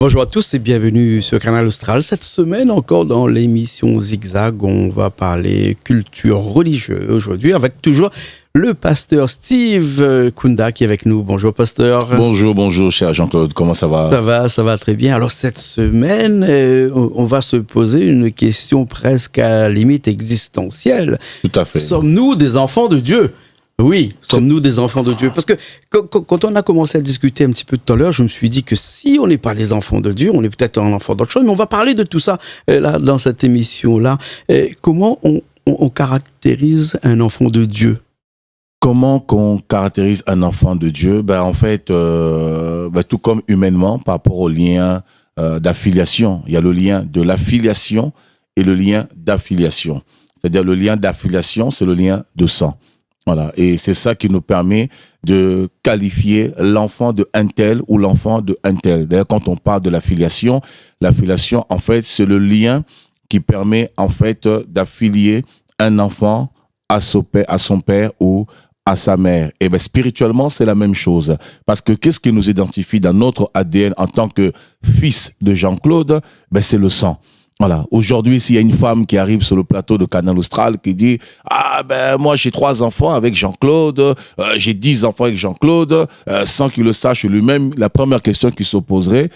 Bonjour à tous et bienvenue sur Canal Austral. Cette semaine encore dans l'émission Zigzag, on va parler culture religieuse aujourd'hui avec toujours le pasteur Steve Kunda qui est avec nous. Bonjour pasteur. Bonjour cher Jean-Claude, comment ça va? Ça va très bien. Alors cette semaine, on va se poser une question presque à la limite existentielle. Tout à fait. Sommes-nous des enfants de Dieu? Oui, sommes-nous des enfants de Dieu? Parce que quand on a commencé à discuter un petit peu tout à l'heure, je me suis dit que si on n'est pas les enfants de Dieu, on est peut-être un enfant d'autre chose, mais on va parler de tout ça là dans cette émission-là. Comment on caractérise un enfant de Dieu? Comment qu'on caractérise un enfant de Dieu? En fait, tout comme humainement, par rapport au lien d'affiliation, il y a le lien de l'affiliation et le lien d'affiliation. C'est-à-dire le lien d'affiliation, c'est le lien de sang. Voilà, et c'est ça qui nous permet de qualifier l'enfant de un tel ou l'enfant de un tel. D'ailleurs, quand on parle de l'affiliation, en fait, c'est le lien qui permet, en fait, d'affilier un enfant à son père ou à sa mère. Et spirituellement, c'est la même chose. Parce que qu'est-ce qui nous identifie dans notre ADN en tant que fils de Jean-Claude? C'est le sang. Voilà. Aujourd'hui, s'il y a une femme qui arrive sur le plateau de Canal Austral qui dit moi j'ai 3 enfants avec Jean-Claude, j'ai 10 enfants avec Jean-Claude, sans qu'il le sache lui-même, la première question qui s'opposerait,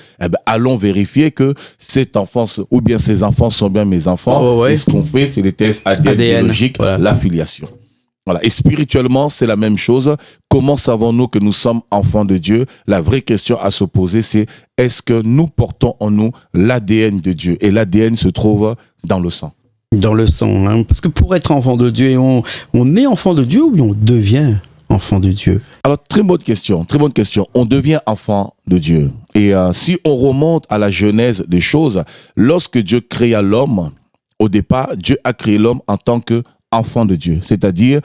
allons vérifier que cet enfant ou bien ces enfants sont bien mes enfants. Oh, ouais. Et ce qu'on fait, c'est les tests ADN biologiques, voilà. L'affiliation. Voilà. Et spirituellement, c'est la même chose. Comment savons-nous que nous sommes enfants de Dieu? La vraie question à se poser, c'est est-ce que nous portons en nous l'ADN de Dieu? Et l'ADN se trouve dans le sang. Dans le sang, hein? Parce que pour être enfant de Dieu, on est enfant de Dieu ou on devient enfant de Dieu? Alors, très bonne question. On devient enfant de Dieu. Et si on remonte à la genèse des choses, lorsque Dieu créa l'homme, au départ, Dieu a créé l'homme en tant qu'enfant de Dieu. C'est-à-dire,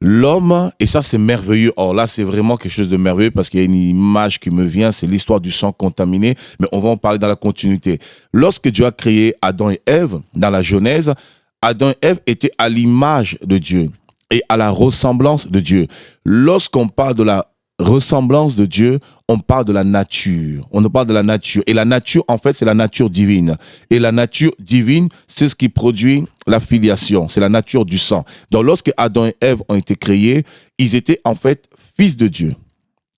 l'homme, et ça c'est merveilleux, or là c'est vraiment quelque chose de merveilleux parce qu'il y a une image qui me vient, c'est l'histoire du sang contaminé, mais on va en parler dans la continuité. Lorsque Dieu a créé Adam et Ève, dans la Genèse, Adam et Ève étaient à l'image de Dieu et à la ressemblance de Dieu. Lorsqu'on parle de la ressemblance de Dieu, on parle de la nature. On parle de la nature. Et la nature, en fait, c'est la nature divine. Et la nature divine, c'est ce qui produit la filiation. C'est la nature du sang. Donc, lorsque Adam et Ève ont été créés, ils étaient en fait fils de Dieu.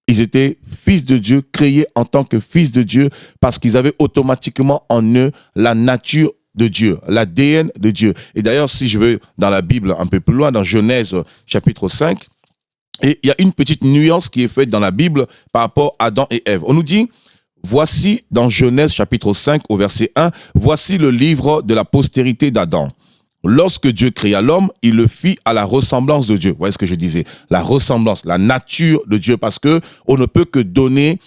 Ils étaient fils de Dieu, créés en tant que fils de Dieu, parce qu'ils avaient automatiquement en eux la nature de Dieu, l'ADN de Dieu. Et d'ailleurs, si je veux, dans la Bible, un peu plus loin, dans Genèse, chapitre 5, et il y a une petite nuance qui est faite dans la Bible par rapport à Adam et Ève. On nous dit, voici dans Genèse chapitre 5 au verset 1, voici le livre de la postérité d'Adam. Lorsque Dieu créa l'homme, il le fit à la ressemblance de Dieu. Vous voyez ce que je disais? La ressemblance, la nature de Dieu, parce que on ne peut que donner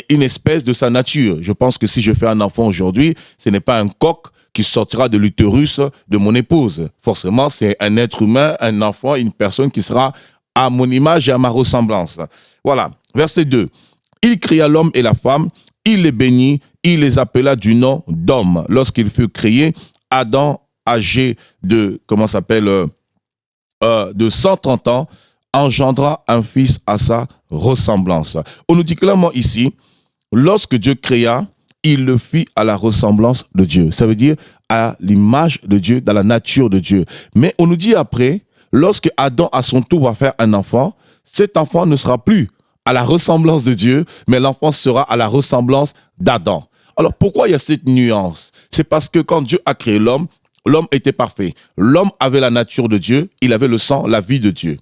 une espèce de sa nature. Je pense que si je fais un enfant aujourd'hui, ce n'est pas un coq qui sortira de l'utérus de mon épouse. Forcément, c'est un être humain, un enfant, une personne qui sera à mon image et à ma ressemblance. Voilà. Verset 2. Il créa l'homme et la femme, il les bénit, il les appela du nom d'homme. Lorsqu'il fut créé, Adam, âgé de, de 130 ans, engendra un fils à sa ressemblance. On nous dit clairement ici, lorsque Dieu créa, il le fit à la ressemblance de Dieu. Ça veut dire à l'image de Dieu, dans la nature de Dieu. Mais on nous dit après, lorsque Adam à son tour va faire un enfant, cet enfant ne sera plus à la ressemblance de Dieu, mais l'enfant sera à la ressemblance d'Adam. Alors pourquoi il y a cette nuance? C'est parce que quand Dieu a créé l'homme, l'homme était parfait. L'homme avait la nature de Dieu, il avait le sang, la vie de Dieu.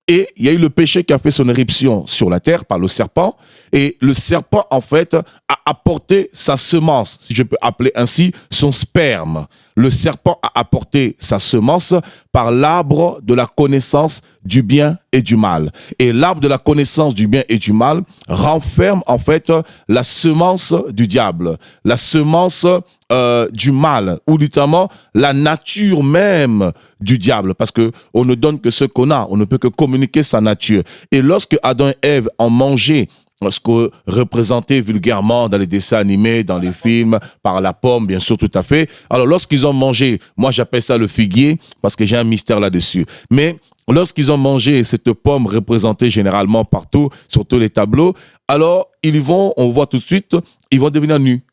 Et il y a eu le péché qui a fait son éruption sur la terre par le serpent. Et le serpent, en fait, a apporté sa semence, si je peux appeler ainsi, son sperme. Le serpent a apporté sa semence par l'arbre de la connaissance du bien et du mal. Et l'arbre de la connaissance du bien et du mal renferme, en fait, la semence du diable, la semence du mal, ou littéralement la nature même du diable, parce que on ne donne que ce qu'on a, on ne peut que communiquer sa nature. Et lorsque Adam et Ève ont mangé ce que représenté vulgairement dans les dessins animés, dans les films, par la pomme, bien sûr, tout à fait. Alors, lorsqu'ils ont mangé, moi j'appelle ça le figuier, parce que j'ai un mystère là-dessus. Mais lorsqu'ils ont mangé cette pomme représentée généralement partout, sur tous les tableaux, alors ils vont, on voit tout de suite, ils vont devenir nus.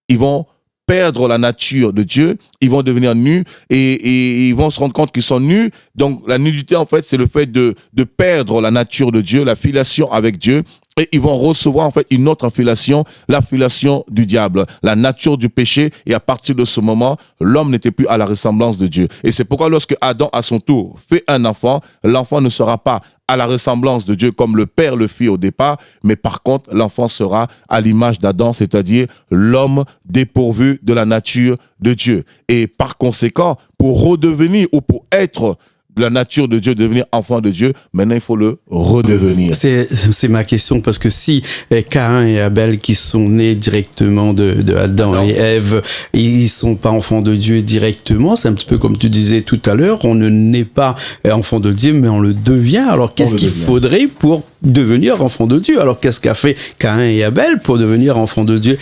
ils vont perdre la nature de Dieu, ils vont devenir nus et ils vont se rendre compte qu'ils sont nus. Donc la nudité, en fait, c'est le fait de perdre la nature de Dieu, la filiation avec Dieu. Et ils vont recevoir en fait une autre filiation, la filiation du diable, la nature du péché. Et à partir de ce moment, l'homme n'était plus à la ressemblance de Dieu. Et c'est pourquoi lorsque Adam, à son tour, fait un enfant, l'enfant ne sera pas à la ressemblance de Dieu comme le père le fit au départ, mais par contre, l'enfant sera à l'image d'Adam, c'est-à-dire l'homme dépourvu de la nature de Dieu. Et par conséquent, pour redevenir ou pour être de la nature de Dieu, devenir enfant de Dieu, maintenant il faut le redevenir. C'est ma question, parce que si Caïn et Abel, qui sont nés directement de Adam et Ève, ils sont pas enfants de Dieu directement, c'est un petit peu comme tu disais tout à l'heure, on ne naît pas enfant de Dieu, mais on le devient. Alors qu'est-ce qu'il faudrait pour devenir enfant de Dieu? Alors qu'est-ce qu'a fait Caïn et Abel pour devenir enfant de Dieu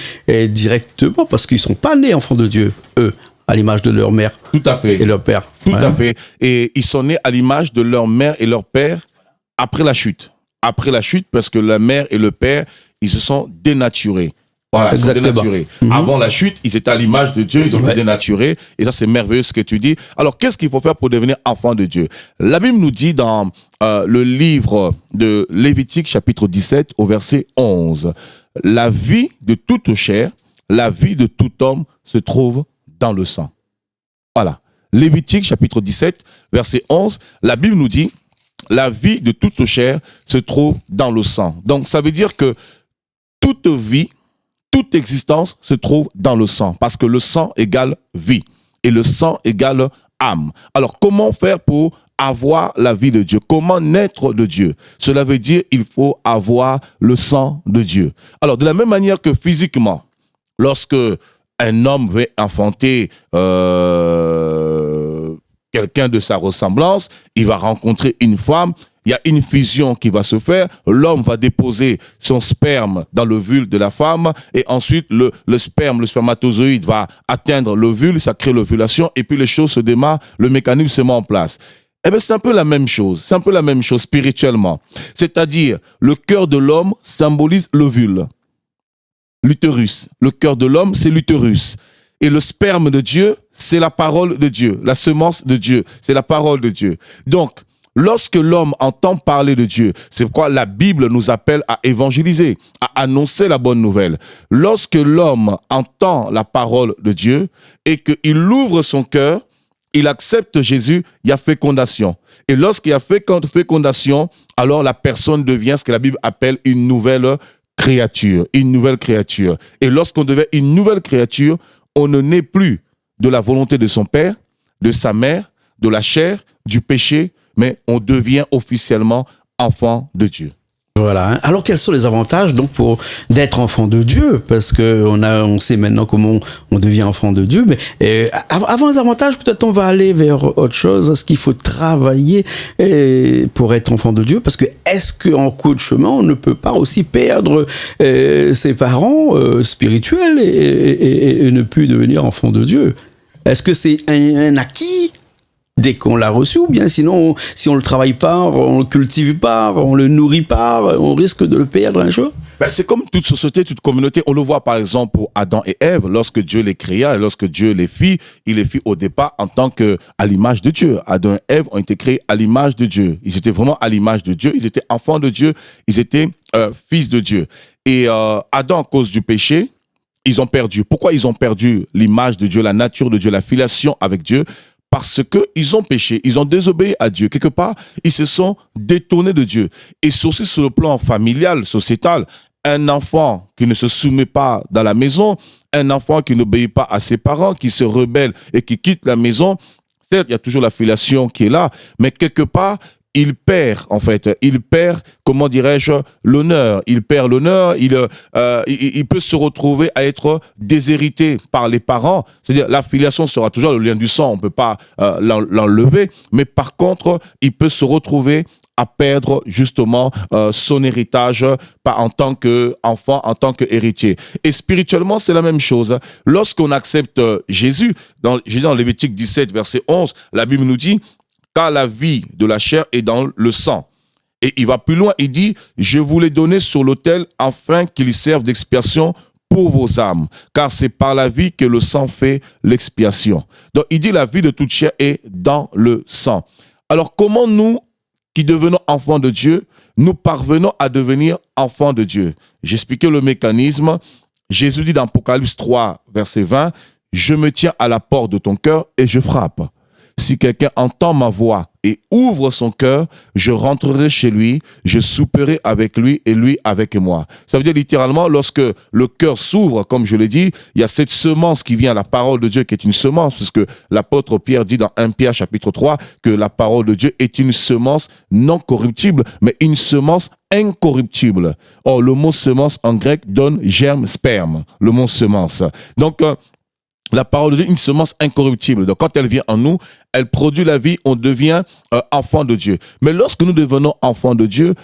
directement? Parce qu'ils sont pas nés enfants de Dieu, eux, à l'image de leur mère. Tout à fait. Et leur père. Tout à fait. Et ils sont nés à l'image de leur mère et leur père après la chute. Après la chute, parce que la mère et le père, ils se sont dénaturés. Voilà, ils sont dénaturés. Avant la chute, ils étaient à l'image de Dieu, ils ont été dénaturés. Et ça, c'est merveilleux ce que tu dis. Alors, qu'est-ce qu'il faut faire pour devenir enfant de Dieu? La Bible nous dit dans le livre de Lévitique, chapitre 17, au verset 11, la vie de toute chair, la vie de tout homme se trouve dans le sang. Voilà. Lévitique, chapitre 17, verset 11, la Bible nous dit, la vie de toute chair se trouve dans le sang. Donc, ça veut dire que toute vie, toute existence se trouve dans le sang, parce que le sang égale vie, et le sang égale âme. Alors, comment faire pour avoir la vie de Dieu? Comment naître de Dieu? Cela veut dire, il faut avoir le sang de Dieu. Alors, de la même manière que physiquement, lorsque un homme veut enfanter quelqu'un de sa ressemblance, il va rencontrer une femme, il y a une fusion qui va se faire, l'homme va déposer son sperme dans l'ovule de la femme, et ensuite le sperme, le spermatozoïde va atteindre l'ovule, ça crée l'ovulation, et puis les choses se démarrent, le mécanisme se met en place. Eh bien, c'est un peu la même chose, spirituellement. C'est-à-dire, le cœur de l'homme symbolise l'ovule. L'utérus. Le cœur de l'homme, c'est l'utérus. Et le sperme de Dieu, c'est la parole de Dieu. La semence de Dieu, c'est la parole de Dieu. Donc, lorsque l'homme entend parler de Dieu, c'est pourquoi la Bible nous appelle à évangéliser, à annoncer la bonne nouvelle. Lorsque l'homme entend la parole de Dieu et qu'il ouvre son cœur, il accepte Jésus, il y a fécondation. Et lorsqu'il y a fécondation, alors la personne devient ce que la Bible appelle une nouvelle créature, une nouvelle créature. Et lorsqu'on devient une nouvelle créature, on ne naît plus de la volonté de son père, de sa mère, de la chair, du péché, mais on devient officiellement enfant de Dieu. Voilà. Alors, quels sont les avantages donc pour d'être enfant de Dieu? Parce que on sait maintenant comment on devient enfant de Dieu. Mais avant les avantages, peut-être on va aller vers autre chose. Est-ce qu'il faut travailler pour être enfant de Dieu? Parce que est-ce qu'en cours de chemin, on ne peut pas aussi perdre ses parents spirituels et ne plus devenir enfant de Dieu? Est-ce que c'est un acquis dès qu'on l'a reçu, ou bien sinon, si on le travaille pas, on le cultive pas, on le nourrit pas, on risque de le perdre un jour? Ben, c'est comme toute société, toute communauté. On le voit par exemple pour Adam et Ève, lorsque Dieu les créa et lorsque Dieu les fit, il les fit au départ en tant que à l'image de Dieu. Adam et Ève ont été créés à l'image de Dieu. Ils étaient vraiment à l'image de Dieu, ils étaient enfants de Dieu, ils étaient fils de Dieu. Et Adam, à cause du péché, ils ont perdu. Pourquoi ils ont perdu l'image de Dieu, la nature de Dieu, la filiation avec Dieu? Parce que ils ont péché, ils ont désobéi à Dieu. Quelque part, ils se sont détournés de Dieu. Et aussi sur le plan familial, sociétal, un enfant qui ne se soumet pas dans la maison, un enfant qui n'obéit pas à ses parents, qui se rebelle et qui quitte la maison, certes, il y a toujours la filiation qui est là, mais quelque part, il perd, en fait, comment dirais-je, l'honneur. Il perd l'honneur, il peut se retrouver à être déshérité par les parents. C'est-à-dire, la filiation sera toujours le lien du sang, on peut pas l'enlever, mais par contre, il peut se retrouver à perdre justement son héritage, pas en tant qu'enfant, en tant qu'héritier. Et spirituellement, c'est la même chose. Lorsqu'on accepte Jésus, dans Lévitique 17, verset 11, la Bible nous dit, car la vie de la chair est dans le sang. Et il va plus loin, il dit, je vous l'ai donné sur l'autel afin qu'il serve d'expiation pour vos âmes, car c'est par la vie que le sang fait l'expiation. Donc il dit la vie de toute chair est dans le sang. Alors comment nous, qui devenons enfants de Dieu, nous parvenons à devenir enfants de Dieu? J'expliquais le mécanisme. Jésus dit dans Apocalypse 3, verset 20, « Je me tiens à la porte de ton cœur et je frappe. Si quelqu'un entend ma voix et ouvre son cœur, je rentrerai chez lui, je souperai avec lui et lui avec moi. » Ça veut dire littéralement, lorsque le cœur s'ouvre, comme je l'ai dit, il y a cette semence qui vient, la parole de Dieu qui est une semence, puisque l'apôtre Pierre dit dans 1 Pierre chapitre 3 que la parole de Dieu est une semence non corruptible, mais une semence incorruptible. Or, le mot semence en grec donne germe, sperme, le mot semence. Donc, la parole de Dieu, une semence incorruptible. Donc, quand elle vient en nous, elle produit la vie, on devient enfant de Dieu. Mais lorsque nous devenons enfants de Dieu,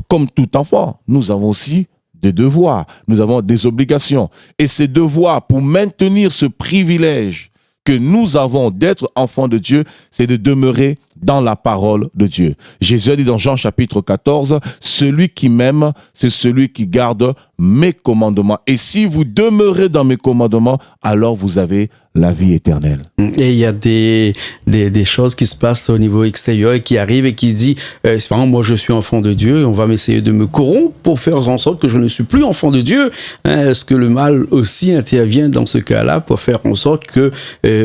comme tout enfant, nous avons aussi des devoirs, nous avons des obligations. Et ces devoirs, pour maintenir ce privilège que nous avons d'être enfants de Dieu, c'est de demeurer dans la parole de Dieu. Jésus a dit dans Jean chapitre 14, « Celui qui m'aime, c'est celui qui garde mes commandements. Et si vous demeurez dans mes commandements, alors vous avez la vie éternelle. » Et il y a des choses qui se passent au niveau extérieur et qui arrivent et qui disent, par exemple, moi je suis enfant de Dieu, et on va m'essayer de me corrompre pour faire en sorte que je ne suis plus enfant de Dieu. Est-ce que le mal aussi intervient dans ce cas-là pour faire en sorte que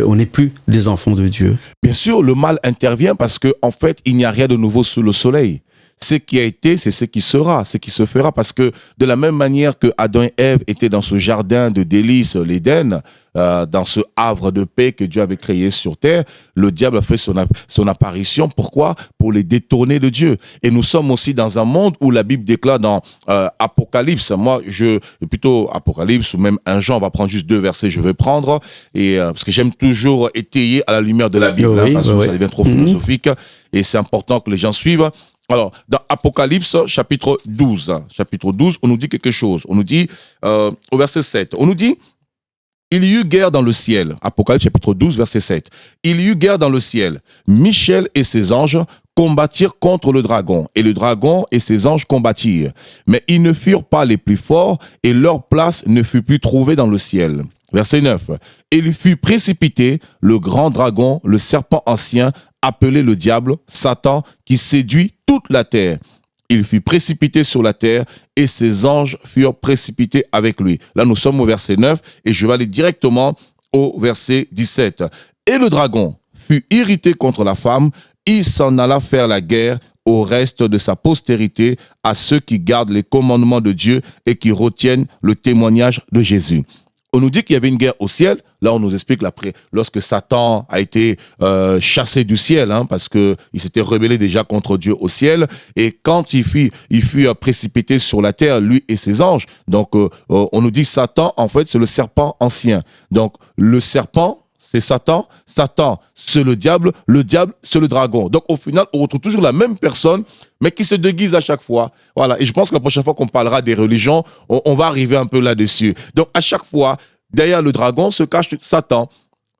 on n'est plus des enfants de Dieu? Bien sûr, le mal intervient parce que en fait, il n'y a rien de nouveau sous le soleil. Ce qui a été, c'est ce qui sera, ce qui se fera, parce que de la même manière que Adam et Ève étaient dans ce jardin de délices, l'Éden, dans ce havre de paix que Dieu avait créé sur terre, le diable a fait son apparition. Pourquoi? Pour les détourner de Dieu. Et nous sommes aussi dans un monde où la Bible déclare dans Apocalypse, plutôt Apocalypse ou même 1 Jean, on va prendre juste 2 versets, je vais prendre, et parce que j'aime toujours étayer à la lumière de la Bible, oui, parce que ça devient trop philosophique, et c'est important que les gens suivent. Alors, dans Apocalypse, chapitre 12, on nous dit quelque chose. On nous dit, au verset 7, on nous dit, « Il y eut guerre dans le ciel. » Apocalypse, chapitre 12, verset 7. « Il y eut guerre dans le ciel. Michel et ses anges combattirent contre le dragon, et le dragon et ses anges combattirent. Mais ils ne furent pas les plus forts, et leur place ne fut plus trouvée dans le ciel. » Verset 9. « Et il fut précipité, le grand dragon, le serpent ancien, appelé le diable, Satan, qui séduit toute la terre. Il fut précipité sur la terre et ses anges furent précipités avec lui. » Là, nous sommes au verset 9 et je vais aller directement au verset 17. « Et le dragon fut irrité contre la femme, il s'en alla faire la guerre au reste de sa postérité, à ceux qui gardent les commandements de Dieu et qui retiennent le témoignage de Jésus. » On nous dit qu'il y avait une guerre au ciel. Là, on nous explique lorsque Satan a été chassé du ciel, parce que il s'était rebellé déjà contre Dieu au ciel. Et quand il fut précipité sur la terre, lui et ses anges. Donc, on nous dit Satan, en fait, c'est le serpent ancien. Donc, le serpent, c'est Satan. Satan, c'est le diable, c'est le dragon. Donc, au final, on retrouve toujours la même personne, mais qui se déguise à chaque fois. Voilà. Et je pense que la prochaine fois qu'on parlera des religions, on va arriver un peu là-dessus. Donc, à chaque fois, derrière le dragon se cache Satan.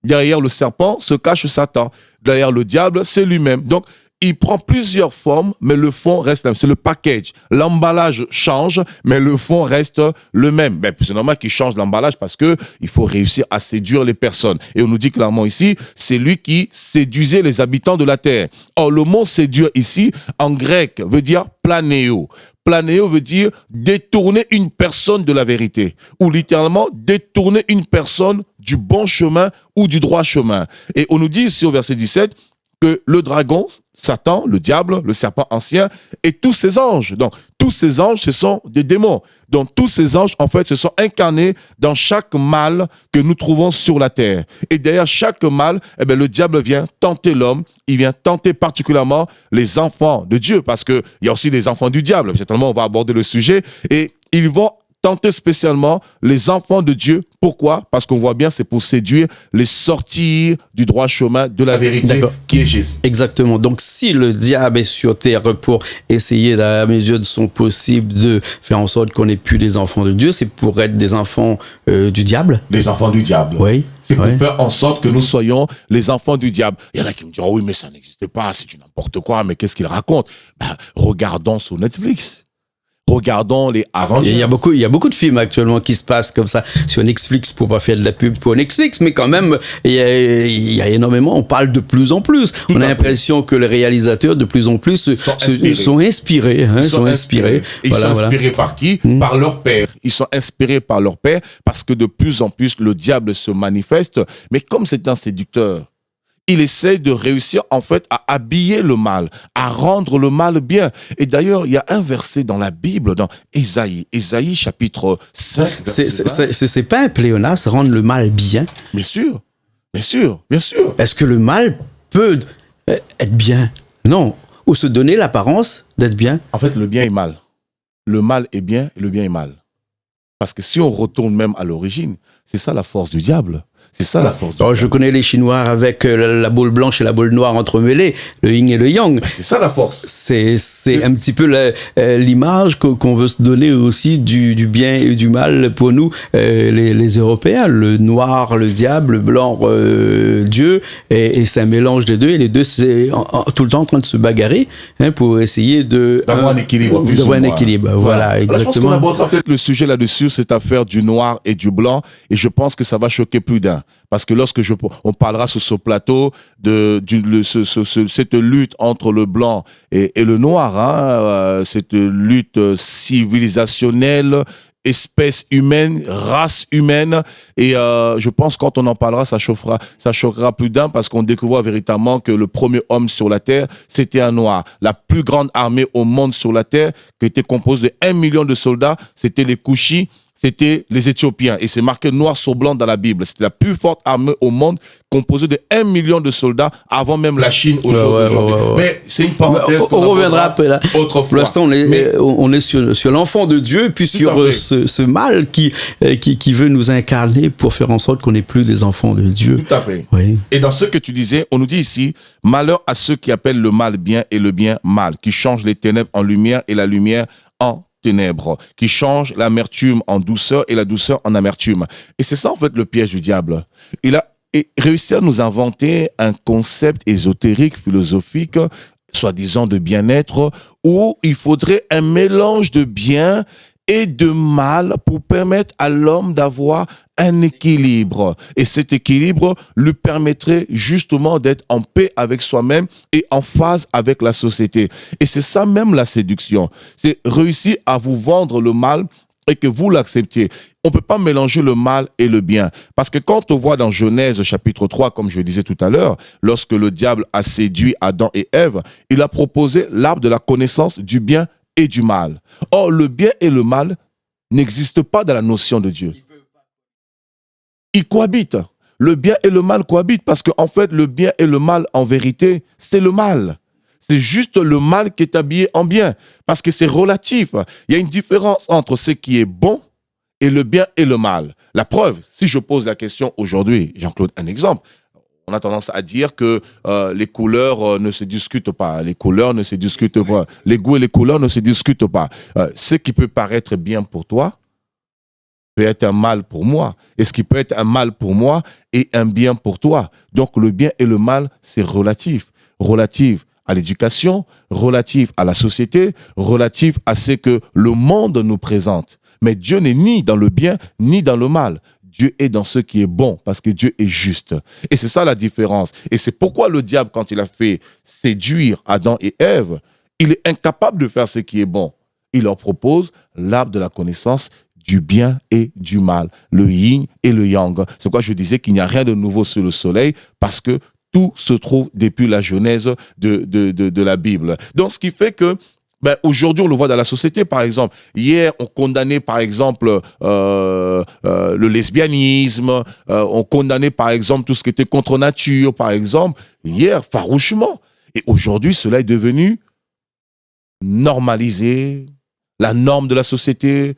Derrière le serpent se cache Satan. Derrière le diable, c'est lui-même. Donc, il prend plusieurs formes, mais le fond reste le même. C'est le package. L'emballage change, mais le fond reste le même. Ben, c'est normal qu'il change l'emballage parce que il faut réussir à séduire les personnes. Et on nous dit clairement ici, c'est lui qui séduisait les habitants de la terre. Or, le mot séduire ici, en grec, veut dire planéo. Planéo veut dire détourner une personne de la vérité. Ou littéralement, détourner une personne du bon chemin ou du droit chemin. Et on nous dit ici au verset 17, que le dragon, Satan, le diable, le serpent ancien, et tous ses anges. Donc, tous ces anges, ce sont des démons. Donc, tous ces anges, en fait, se sont incarnés dans chaque mal que nous trouvons sur la terre. Et derrière chaque mal, le diable vient tenter l'homme. Il vient tenter particulièrement les enfants de Dieu, parce que il y a aussi les enfants du diable. Certainement, on va aborder le sujet. Et ils vont tenter spécialement les enfants de Dieu. Pourquoi? Parce qu'on voit bien, c'est pour séduire, les sortir du droit chemin de la vérité qui est Jésus. Exactement. Donc, si le diable est sur terre pour essayer, à la mesure de son possible, de faire en sorte qu'on n'ait plus des enfants de Dieu, c'est pour être des enfants du diable. Des enfants du diable. Oui. C'est pour faire en sorte que nous soyons les enfants du diable. Il y en a qui me diront, oui, mais ça n'existe pas, c'est du n'importe quoi, mais qu'est-ce qu'il raconte? Regardons sur Netflix. Regardons les Avengers. Il y a beaucoup de films actuellement qui se passent comme ça sur Netflix, pour pas faire de la pub pour Netflix, mais quand même, il y a énormément, on parle de plus en plus. On a l'impression que les réalisateurs, de plus en plus, sont inspirés. Ils sont inspirés. Ils sont inspirés par qui? Par leur père. Ils sont inspirés par leur père parce que de plus en plus, le diable se manifeste. Mais comme c'est un séducteur, il essaie de réussir en fait à habiller le mal, à rendre le mal bien. Et d'ailleurs, il y a un verset dans la Bible, dans Ésaïe chapitre 5, verset 20. C'est pas un pléonasme, rendre le mal bien. Bien sûr, bien sûr, bien sûr. Est-ce que le mal peut être bien? Non. Ou se donner l'apparence d'être bien? En fait, le bien est mal. Le mal est bien et le bien est mal. Parce que si on retourne même à l'origine, c'est ça la force du diable. C'est ça la force. Je connais les Chinois avec la boule blanche et la boule noire entremêlées, le yin et le yang. C'est ça la force. C'est un petit peu l'image qu'on veut se donner aussi du bien et du mal pour nous, les Européens. Le noir, le diable, le blanc, Dieu. Et c'est un mélange des deux. Et les deux, c'est tout le temps en train de se bagarrer pour essayer d'avoir un équilibre. Voilà, exactement. Alors, je pense qu'on abordera peut-être le sujet là-dessus, cette affaire du noir et du blanc. Et je pense que ça va choquer plus d'un. Parce que lorsque on parlera sur ce plateau de cette lutte entre le blanc et le noir, cette lutte civilisationnelle, espèce humaine, race humaine, et je pense quand on en parlera, ça choquera plus d'un, parce qu'on découvrira véritablement que le premier homme sur la terre, c'était un noir. La plus grande armée au monde sur la terre, qui était composée de 1 million de soldats, c'était les Kouchis, c'était les Éthiopiens. Et c'est marqué noir sur blanc dans la Bible. C'était la plus forte armée au monde, composée de 1 million de soldats, avant même la Chine aujourd'hui. Mais c'est une parenthèse. On reviendra après là. Autrefois. Pour l'instant, on est sur l'enfant de Dieu, et puis sur ce mal qui veut nous incarner pour faire en sorte qu'on n'est plus des enfants de Dieu. Tout à fait. Oui. Et dans ce que tu disais, on nous dit ici, malheur à ceux qui appellent le mal bien et le bien mal, qui changent les ténèbres en lumière et la lumière en ténèbres, qui change l'amertume en douceur et la douceur en amertume. Et c'est ça en fait le piège du diable. Il a réussi à nous inventer un concept ésotérique, philosophique, soi-disant de bien-être, où il faudrait un mélange de bien et de mal pour permettre à l'homme d'avoir un équilibre. Et cet équilibre lui permettrait justement d'être en paix avec soi-même et en phase avec la société. Et c'est ça même la séduction. C'est réussir à vous vendre le mal et que vous l'acceptiez. On ne peut pas mélanger le mal et le bien. Parce que quand on voit dans Genèse chapitre 3, comme je le disais tout à l'heure, lorsque le diable a séduit Adam et Ève, il a proposé l'arbre de la connaissance du bien et du mal. Or, le bien et le mal n'existent pas dans la notion de Dieu. Ils cohabitent. Le bien et le mal cohabitent parce qu'en fait, le bien et le mal, en vérité, c'est le mal. C'est juste le mal qui est habillé en bien parce que c'est relatif. Il y a une différence entre ce qui est bon et le bien et le mal. La preuve, si je pose la question aujourd'hui, Jean-Claude, un exemple. On a tendance à dire que les couleurs ne se discutent pas. Les couleurs ne se discutent pas. Les goûts et les couleurs ne se discutent pas. Ce qui peut paraître bien pour toi peut être un mal pour moi. Et ce qui peut être un mal pour moi est un bien pour toi. Donc le bien et le mal, c'est relatif. Relatif à l'éducation, relatif à la société, relatif à ce que le monde nous présente. Mais Dieu n'est ni dans le bien, ni dans le mal. Dieu est dans ce qui est bon, parce que Dieu est juste. Et c'est ça la différence. Et c'est pourquoi le diable, quand il a fait séduire Adam et Ève, il est incapable de faire ce qui est bon. Il leur propose l'arbre de la connaissance du bien et du mal, le yin et le yang. C'est pourquoi je disais qu'il n'y a rien de nouveau sous le soleil, parce que tout se trouve depuis la genèse de la Bible. Donc, ce qui fait que aujourd'hui, on le voit dans la société, par exemple. Hier, on condamnait, par exemple, le lesbianisme. On condamnait, par exemple, tout ce qui était contre nature, par exemple. Hier, farouchement. Et aujourd'hui, cela est devenu normalisé, la norme de la société,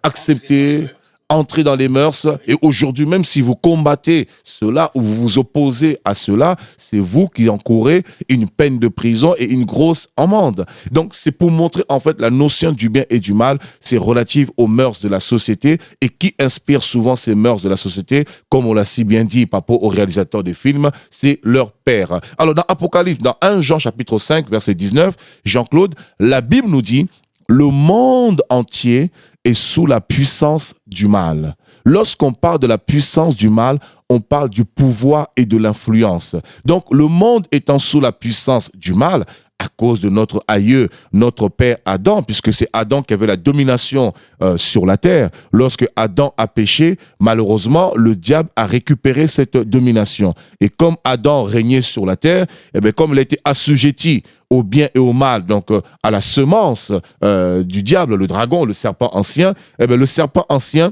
accepté, entrer dans les mœurs. Et aujourd'hui, même si vous combattez cela ou vous vous opposez à cela, c'est vous qui encourez une peine de prison et une grosse amende. Donc, c'est pour montrer en fait la notion du bien et du mal, c'est relative aux mœurs de la société. Et qui inspire souvent ces mœurs de la société, comme on l'a si bien dit par rapport aux réalisateurs des films, c'est leur père. Alors, dans Apocalypse, dans 1 Jean chapitre 5, verset 19, Jean-Claude, la Bible nous dit: le monde entier est sous la puissance du mal. Lorsqu'on parle de la puissance du mal, on parle du pouvoir et de l'influence. Donc, le monde étant sous la puissance du mal, à cause de notre aïeux, notre père Adam, puisque c'est Adam qui avait la domination sur la terre. Lorsque Adam a péché, malheureusement, le diable a récupéré cette domination. Et comme Adam régnait sur la terre, et bien, comme il a été assujetti au bien et au mal, donc à la semence du diable, le dragon, le serpent ancien, et bien, le serpent ancien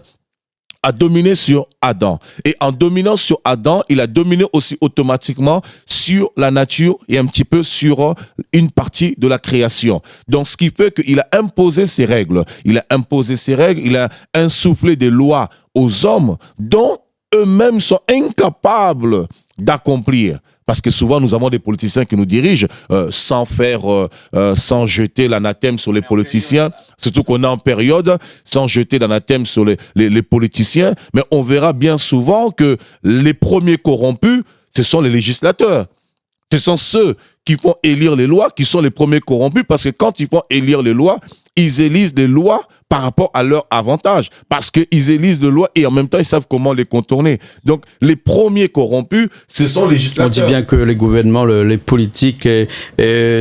a dominé sur Adam. Et en dominant sur Adam, il a dominé aussi automatiquement sur la nature et un petit peu sur une partie de la création. Donc, ce qui fait qu'il a imposé ses règles. Il a imposé ses règles, il a insufflé des lois aux hommes dont eux-mêmes sont incapables d'accomplir. Parce que souvent, nous avons des politiciens qui nous dirigent sans jeter l'anathème sur les politiciens, surtout qu'on est en période, sans jeter l'anathème sur les politiciens. Mais on verra bien souvent que les premiers corrompus, ce sont les législateurs. Ce sont ceux qui font élire les lois qui sont les premiers corrompus, parce que quand ils font élire les lois, ils élisent des lois par rapport à leur avantage, parce qu'ils élisent des lois et en même temps, ils savent comment les contourner. Donc, les premiers corrompus, ce sont les législateurs. On dit bien que les gouvernements, les politiques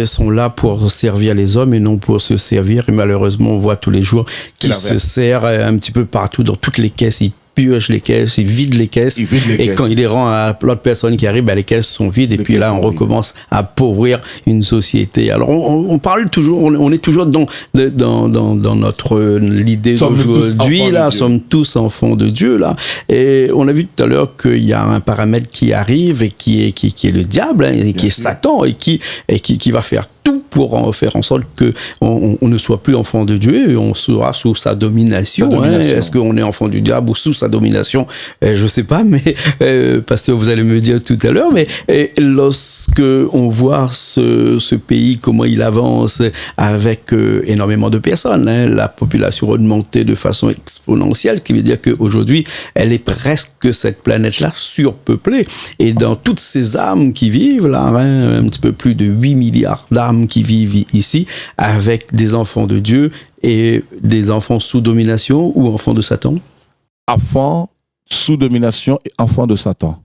sont là pour servir les hommes et non pour se servir. Et malheureusement, on voit tous les jours qu'ils se servent un petit peu partout, dans toutes les caisses. Ils purge les caisses, il vide les caisses. Et quand il les rend à l'autre personne qui arrive, ben les caisses sont vides. Et puis là, on recommence à appauvrir une société. Alors, on parle toujours, on est toujours dans notre l'idée d'aujourd'hui, là. Sommes tous enfants de Dieu, là. Et on a vu tout à l'heure qu'il y a un paramètre qui arrive et qui est le diable, hein, et qui est Satan, et qui va faire tout pour en faire en sorte que on ne soit plus enfant de Dieu et on sera sous sa domination. Hein. Est-ce qu'on est enfant du diable ou sous sa domination? Je sais pas, mais pasteur, vous allez me dire tout à l'heure. Mais lorsque on voit ce pays, comment il avance avec énormément de personnes, hein, la population augmentée de façon exponentielle, ce qui veut dire qu'aujourd'hui, elle est presque, cette planète-là, surpeuplée. Et dans toutes ces âmes qui vivent là, hein, un petit peu plus de 8 milliards d'âmes qui vivent ici, avec des enfants de Dieu et des enfants sous domination ou enfants de Satan? Enfants sous domination et enfants de Satan.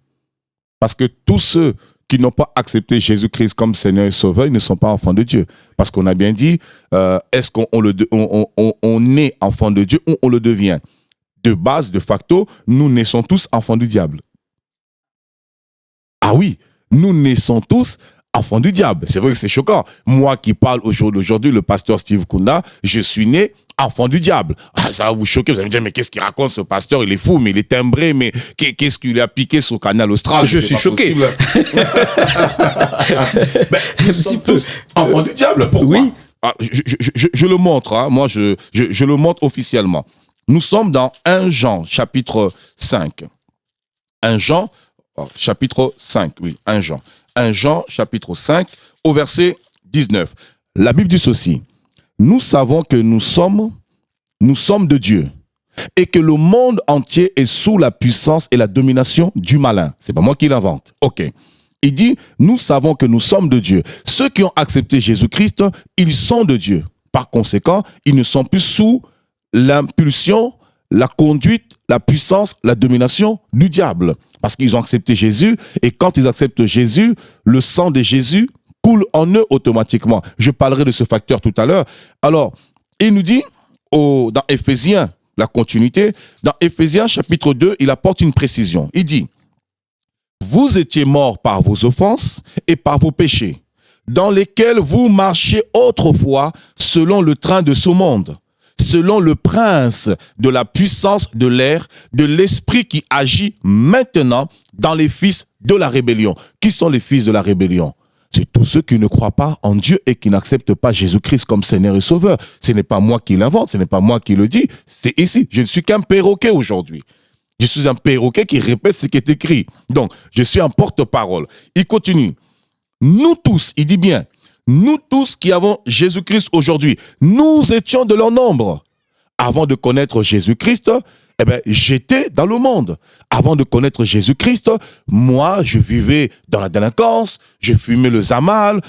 Parce que tous ceux qui n'ont pas accepté Jésus-Christ comme Seigneur et Sauveur, ils ne sont pas enfants de Dieu. Parce qu'on a bien dit, est-ce qu'on est enfant de Dieu ou on le devient? De base, de facto, nous naissons tous enfants du diable. Ah oui, nous naissons tous enfant du diable. C'est vrai que c'est choquant. Moi qui parle aujourd'hui, le pasteur Steve Kunda, je suis né enfant du diable. Ah, ça va vous choquer. Vous allez me dire, mais qu'est-ce qu'il raconte ce pasteur? Il est fou, mais il est timbré, mais qu'est-ce qu'il a piqué sur Canal Austral? Je suis choqué. Un petit peu. Enfant du diable, pourquoi? Oui. Ah, je le montre, hein. Moi, je le montre officiellement. Nous sommes dans 1 Jean, chapitre 5. 1 Jean, chapitre 5, oui, 1 Jean. 1 Jean, chapitre 5, au verset 19. La Bible dit ceci. Nous savons que nous sommes de Dieu et que le monde entier est sous la puissance et la domination du malin. C'est pas moi qui l'invente. Ok. Il dit, nous savons que nous sommes de Dieu. Ceux qui ont accepté Jésus-Christ, ils sont de Dieu. Par conséquent, ils ne sont plus sous l'impulsion, la conduite, la puissance, la domination du diable. Parce qu'ils ont accepté Jésus, et quand ils acceptent Jésus, le sang de Jésus coule en eux automatiquement. Je parlerai de ce facteur tout à l'heure. Alors, il nous dit, dans Éphésiens, la continuité, dans Éphésiens chapitre 2, il apporte une précision. Il dit, vous étiez morts par vos offenses et par vos péchés, dans lesquels vous marchiez autrefois selon le train de ce monde, selon le prince de la puissance de l'air, de l'esprit qui agit maintenant dans les fils de la rébellion. Qui sont les fils de la rébellion? C'est tous ceux qui ne croient pas en Dieu et qui n'acceptent pas Jésus-Christ comme Seigneur et Sauveur. Ce n'est pas moi qui l'invente, ce n'est pas moi qui le dis, c'est ici. Je ne suis qu'un perroquet aujourd'hui. Je suis un perroquet qui répète ce qui est écrit. Donc, je suis un porte-parole. Il continue. Nous tous, il dit bien, nous tous qui avons Jésus-Christ aujourd'hui, nous étions de leur nombre. Avant de connaître Jésus-Christ, eh ben, j'étais dans le monde. Avant de connaître Jésus-Christ, moi, je vivais dans la délinquance, je fumais le zamal,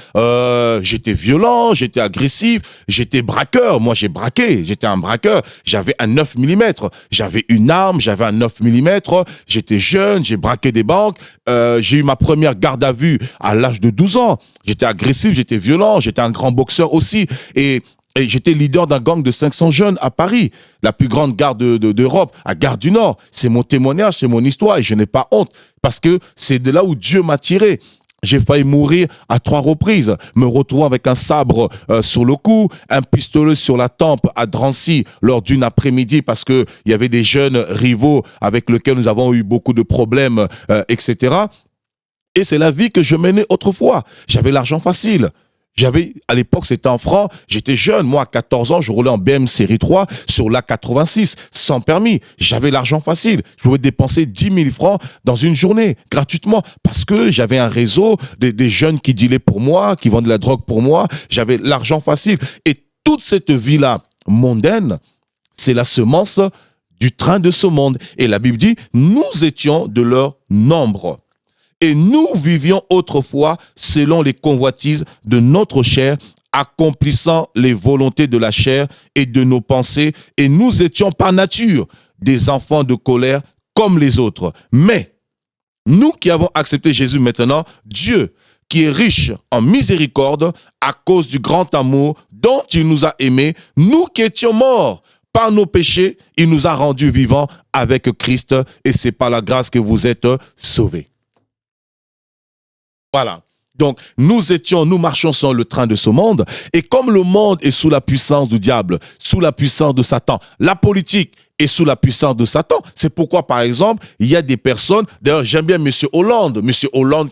j'étais violent, j'étais agressif, j'étais braqueur. Moi, j'ai braqué, j'étais un braqueur. J'avais un 9 mm, j'avais une arme, j'avais un 9 mm, j'étais jeune, j'ai braqué des banques, j'ai eu ma première garde à vue à l'âge de 12 ans. J'étais agressif, j'étais violent, j'étais un grand boxeur aussi. Et j'étais leader d'un gang de 500 jeunes à Paris, la plus grande gare d'Europe, à Gare du Nord. C'est mon témoignage, c'est mon histoire et je n'ai pas honte parce que c'est de là où Dieu m'a tiré. J'ai failli mourir à 3 reprises, me retrouvant avec un sabre sur le cou, un pistolet sur la tempe à Drancy lors d'une après-midi parce que il y avait des jeunes rivaux avec lesquels nous avons eu beaucoup de problèmes, etc. Et c'est la vie que je menais autrefois. J'avais l'argent facile. À l'époque, c'était en francs, j'étais jeune, moi, à 14 ans, je roulais en BM série 3 sur l'A86, sans permis. J'avais l'argent facile. Je pouvais dépenser 10 000 francs dans une journée, gratuitement, parce que j'avais un réseau, des jeunes qui dealaient pour moi, qui vendaient de la drogue pour moi. J'avais l'argent facile. Et toute cette vie-là mondaine, c'est la semence du train de ce monde. Et la Bible dit, nous étions de leur nombre. Et nous vivions autrefois selon les convoitises de notre chair, accomplissant les volontés de la chair et de nos pensées. Et nous étions par nature des enfants de colère comme les autres. Mais nous qui avons accepté Jésus maintenant, Dieu, qui est riche en miséricorde à cause du grand amour dont il nous a aimés, nous qui étions morts par nos péchés, il nous a rendus vivants avec Christ. Et c'est par la grâce que vous êtes sauvés. Voilà. Donc, nous marchions sur le train de ce monde. Et comme le monde est sous la puissance du diable, sous la puissance de Satan, la politique est sous la puissance de Satan. C'est pourquoi, par exemple, il y a des personnes, d'ailleurs, j'aime bien Monsieur Hollande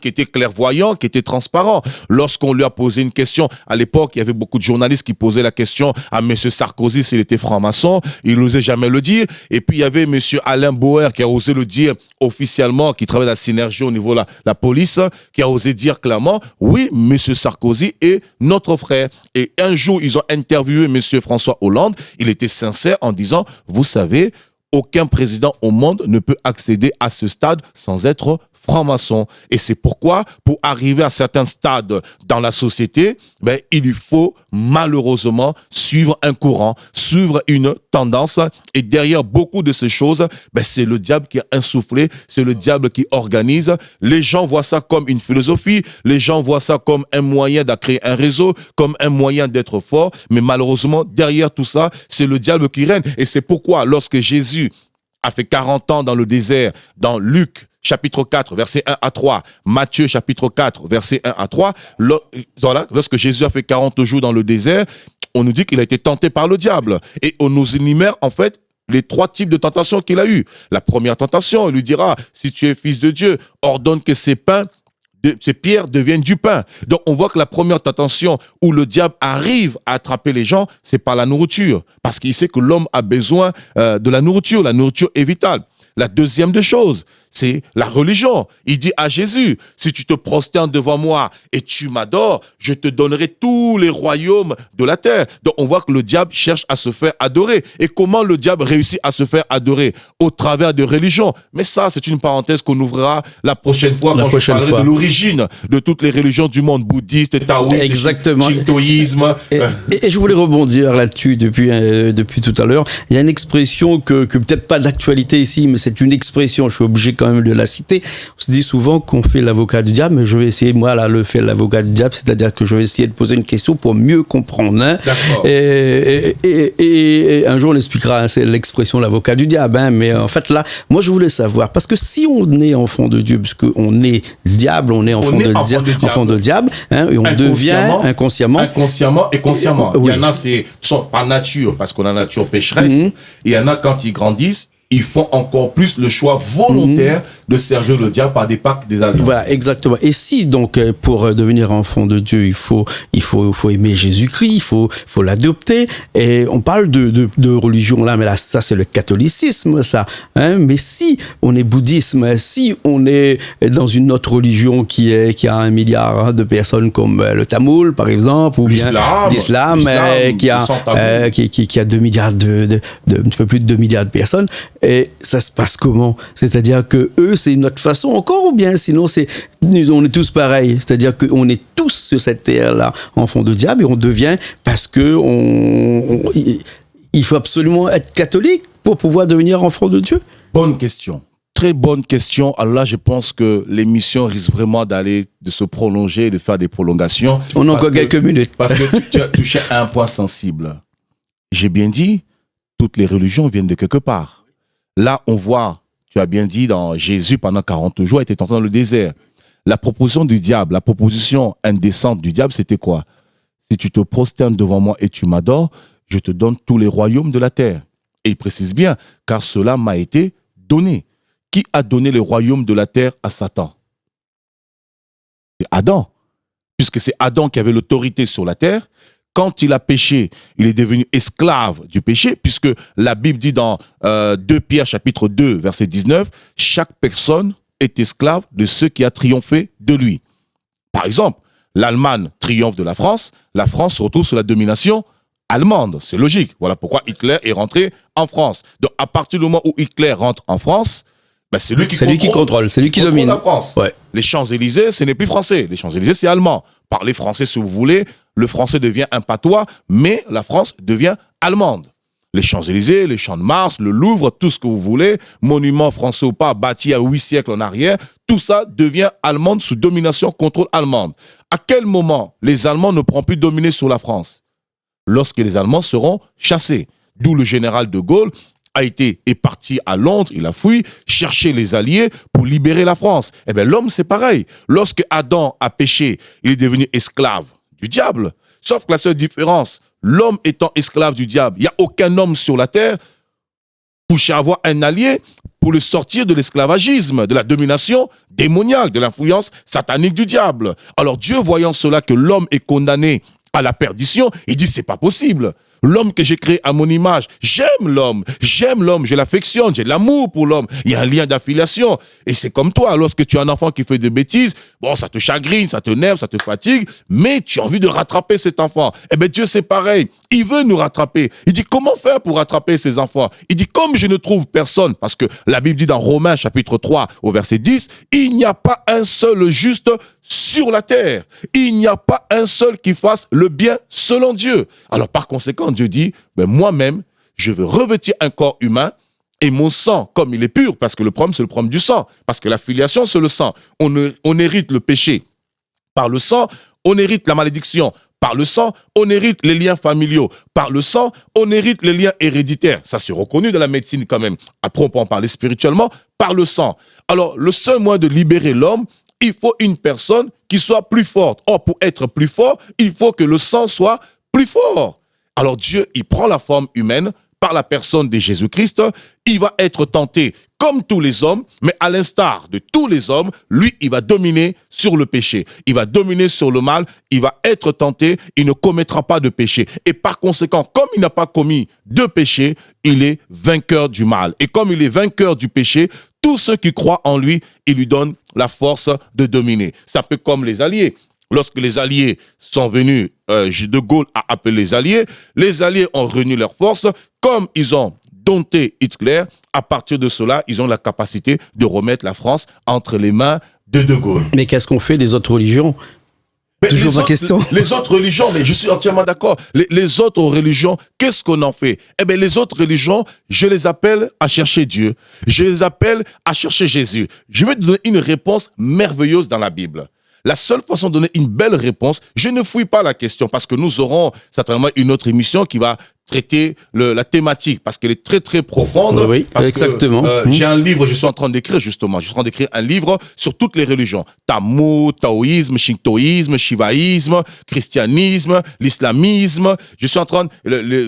qui était clairvoyant, qui était transparent. Lorsqu'on lui a posé une question, à l'époque, il y avait beaucoup de journalistes qui posaient la question à Monsieur Sarkozy s'il était franc-maçon. Il n'osait jamais le dire. Et puis, il y avait Monsieur Alain Bauer qui a osé le dire officiellement, qui travaille à la synergie au niveau de la police, qui a osé dire clairement, oui, Monsieur Sarkozy est notre frère. Et un jour, ils ont interviewé Monsieur François Hollande. Il était sincère en disant, vous savez, aucun président au monde ne peut accéder à ce stade sans être franc-maçon. Et c'est pourquoi, pour arriver à certains stades dans la société, il faut malheureusement suivre un courant, suivre une tendance. Et derrière beaucoup de ces choses, c'est le diable qui a insufflé, c'est le diable qui organise. Les gens voient ça comme une philosophie, les gens voient ça comme un moyen de créer un réseau, comme un moyen d'être fort. Mais malheureusement, derrière tout ça, c'est le diable qui règne. Et c'est pourquoi, lorsque Jésus a fait 40 ans dans le désert, dans Luc, chapitre 4, versets 1 à 3, Matthieu, chapitre 4, versets 1 à 3, lorsque Jésus a fait 40 jours dans le désert, on nous dit qu'il a été tenté par le diable. Et on nous énumère, en fait, les 3 types de tentations qu'il a eues. La première tentation, il lui dira, si tu es fils de Dieu, ordonne que ces pierres deviennent du pain. Donc, on voit que la première tentation où le diable arrive à attraper les gens, c'est par la nourriture. Parce qu'il sait que l'homme a besoin de la nourriture. La nourriture est vitale. La deuxième des choses, c'est la religion. Il dit à Jésus, si tu te prosternes devant moi et tu m'adores, je te donnerai tous les royaumes de la terre. Donc on voit que le diable cherche à se faire adorer. Et comment le diable réussit à se faire adorer? Au travers de religions. Mais ça, c'est une parenthèse qu'on ouvrira la prochaine fois quand je parlerai de l'origine de toutes les religions du monde, bouddhiste, taoïste, shintoïsme. Et je voulais rebondir là-dessus depuis tout à l'heure. Il y a une expression que peut-être pas d'actualité ici, mais c'est une expression, je suis obligé quand même de la citer. On se dit souvent qu'on fait l'avocat du diable, mais je vais essayer, moi, là, le faire l'avocat du diable, c'est-à-dire que je vais essayer de poser une question pour mieux comprendre. Hein. D'accord. Et un jour, on expliquera, c'est l'expression l'avocat du diable, hein, mais en fait, là, moi, je voulais savoir, parce que si on est enfant de Dieu, parce qu'on est diable, on est enfant de diable, hein, et on devient inconsciemment et consciemment. Oui. Il y en a, sont par nature, parce qu'on a nature pécheresse, et il y en a, quand ils grandissent, ils font encore plus le choix volontaire de servir le diable par des pactes, des alliances. Voilà, exactement. Et si donc pour devenir enfant de Dieu, il faut aimer Jésus-Christ, il faut l'adopter. Et on parle de religion là, mais là ça c'est le catholicisme, ça. Hein. Mais si on est bouddhisme, si on est dans une autre religion qui a 1 milliard de personnes comme le Tamoul par exemple, ou bien l'islam qui a 2 milliards un petit peu plus de 2 milliards de personnes. Et ça se passe comment? C'est-à-dire que eux, c'est une autre façon encore, ou bien sinon on est tous pareils. C'est-à-dire qu'on est tous sur cette terre-là, enfants de diable, et on devient parce que il faut absolument être catholique pour pouvoir devenir enfant de Dieu. Bonne question. Très bonne question. Alors là, je pense que l'émission risque vraiment de se prolonger, de faire des prolongations. On a encore quelques minutes. Parce que tu as touché à un point sensible. J'ai bien dit, toutes les religions viennent de quelque part. Là, on voit, tu as bien dit, dans Jésus, pendant 40 jours, était entré dans le désert. La proposition du diable, la proposition indécente du diable, c'était quoi? Si tu te prosternes devant moi et tu m'adores, je te donne tous les royaumes de la terre. Et il précise bien, car cela m'a été donné. Qui a donné les royaumes de la terre à Satan? C'est Adam. Puisque c'est Adam qui avait l'autorité sur la terre. Quand il a péché, il est devenu esclave du péché, puisque la Bible dit dans 2 Pierre chapitre 2, verset 19, chaque personne est esclave de ceux qui a triomphé de lui. Par exemple, l'Allemagne triomphe de la France se retrouve sous la domination allemande. C'est logique. Voilà pourquoi Hitler est rentré en France. Donc à partir du moment où Hitler rentre en France, ben c'est lui qui contrôle, c'est lui qui domine la France. Ouais. Les Champs-Élysées, ce n'est plus français. Les Champs-Élysées, c'est allemand. Parlez français si vous voulez. Le français devient un patois, mais la France devient allemande. Les Champs-Élysées, les Champs de Mars, le Louvre, tout ce que vous voulez, monuments français ou pas, bâtis à 8 siècles en arrière, tout ça devient allemande sous domination, contrôle allemande. À quel moment les Allemands ne pourront plus dominer sur la France? Lorsque les Allemands seront chassés. D'où le général de Gaulle est parti à Londres, il a fui, chercher les alliés pour libérer la France. Eh bien, l'homme, c'est pareil. Lorsque Adam a péché, il est devenu esclave du diable. Sauf que la seule différence, l'homme étant esclave du diable, il n'y a aucun homme sur la terre pour avoir un allié pour le sortir de l'esclavagisme, de la domination démoniaque, de l'influence satanique du diable. Alors Dieu, voyant cela, que l'homme est condamné à la perdition, il dit c'est pas possible. L'homme que j'ai créé à mon image, j'aime l'homme, je l'affectionne, j'ai de l'amour pour l'homme. Il y a un lien d'affiliation. Et c'est comme toi, lorsque tu as un enfant qui fait des bêtises, bon, ça te chagrine, ça te nerve, ça te fatigue, mais tu as envie de rattraper cet enfant. Eh bien, Dieu, c'est pareil. Il veut nous rattraper. Il dit, comment faire pour rattraper ses enfants? Il dit, comme je ne trouve personne, parce que la Bible dit dans Romains chapitre 3 au verset 10, il n'y a pas un seul juste sur la terre. Il n'y a pas un seul qui fasse le bien selon Dieu. Alors, par conséquent, Dieu dit, ben moi-même, je veux revêtir un corps humain et mon sang, comme il est pur, parce que le problème, c'est le problème du sang, parce que la filiation, c'est le sang. On hérite le péché par le sang, on hérite la malédiction par le sang, on hérite les liens familiaux par le sang, on hérite les liens héréditaires. Ça, c'est reconnu dans la médecine quand même. Après, on peut en parler spirituellement, par le sang. Alors, le seul moyen de libérer l'homme, il faut une personne qui soit plus forte. Or, pour être plus fort, il faut que le sang soit plus fort. Alors Dieu, il prend la forme humaine par la personne de Jésus-Christ. Il va être tenté comme tous les hommes, mais à l'instar de tous les hommes, lui, il va dominer sur le péché. Il va dominer sur le mal. Il va être tenté. Il ne commettra pas de péché. Et par conséquent, comme il n'a pas commis de péché, il est vainqueur du mal. Et comme il est vainqueur du péché, tous ceux qui croient en lui, il lui donne la force de dominer. C'est un peu comme les alliés. Lorsque les alliés sont venus, de Gaulle a appelé les alliés ont réuni leurs forces. Comme ils ont dompté Hitler, à partir de cela, ils ont la capacité de remettre la France entre les mains de Gaulle. Mais qu'est-ce qu'on fait des autres religions? Toujours ma question. Les autres religions, mais je suis entièrement d'accord. Les autres religions, qu'est-ce qu'on en fait? Eh bien, les autres religions, je les appelle à chercher Dieu. Je les appelle à chercher Jésus. Je vais te donner une réponse merveilleuse dans la Bible. La seule façon de donner une belle réponse, je ne fouille pas la question parce que nous aurons certainement une autre émission qui va traiter la thématique parce qu'elle est très très profonde. Oui, parce exactement. Que, j'ai un livre, je suis en train d'écrire justement, je suis en train d'écrire un livre sur toutes les religions. Tamo, taoïsme, shintoïsme, shivaïsme, christianisme, l'islamisme. Je suis en train,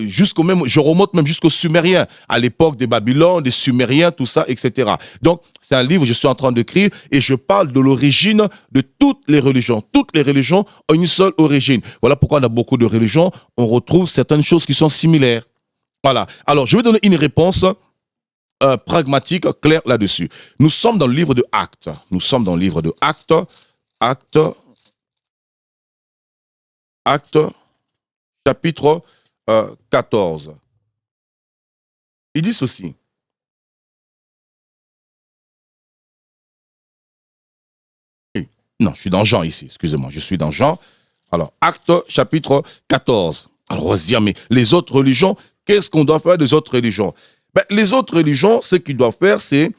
jusqu'au même, je remonte même jusqu'aux Sumériens, à l'époque des Babylone, des Sumériens, tout ça, etc. Donc, c'est un livre que je suis en train d'écrire et je parle de l'origine de toutes les religions. Toutes les religions ont une seule origine. Voilà pourquoi on a beaucoup de religions. On retrouve certaines choses qui sont similaires. Voilà. Alors, je vais donner une réponse pragmatique, claire là-dessus. Nous sommes dans le livre de Actes. Nous sommes dans le livre de Actes. Actes, chapitre 14. Il dit ceci. je suis dans Jean ici, excusez-moi, je suis dans Jean. Alors, Actes chapitre 14. Alors, on va se dire, mais les autres religions, qu'est-ce qu'on doit faire des autres religions? Les autres religions, ce qu'ils doivent faire, c'est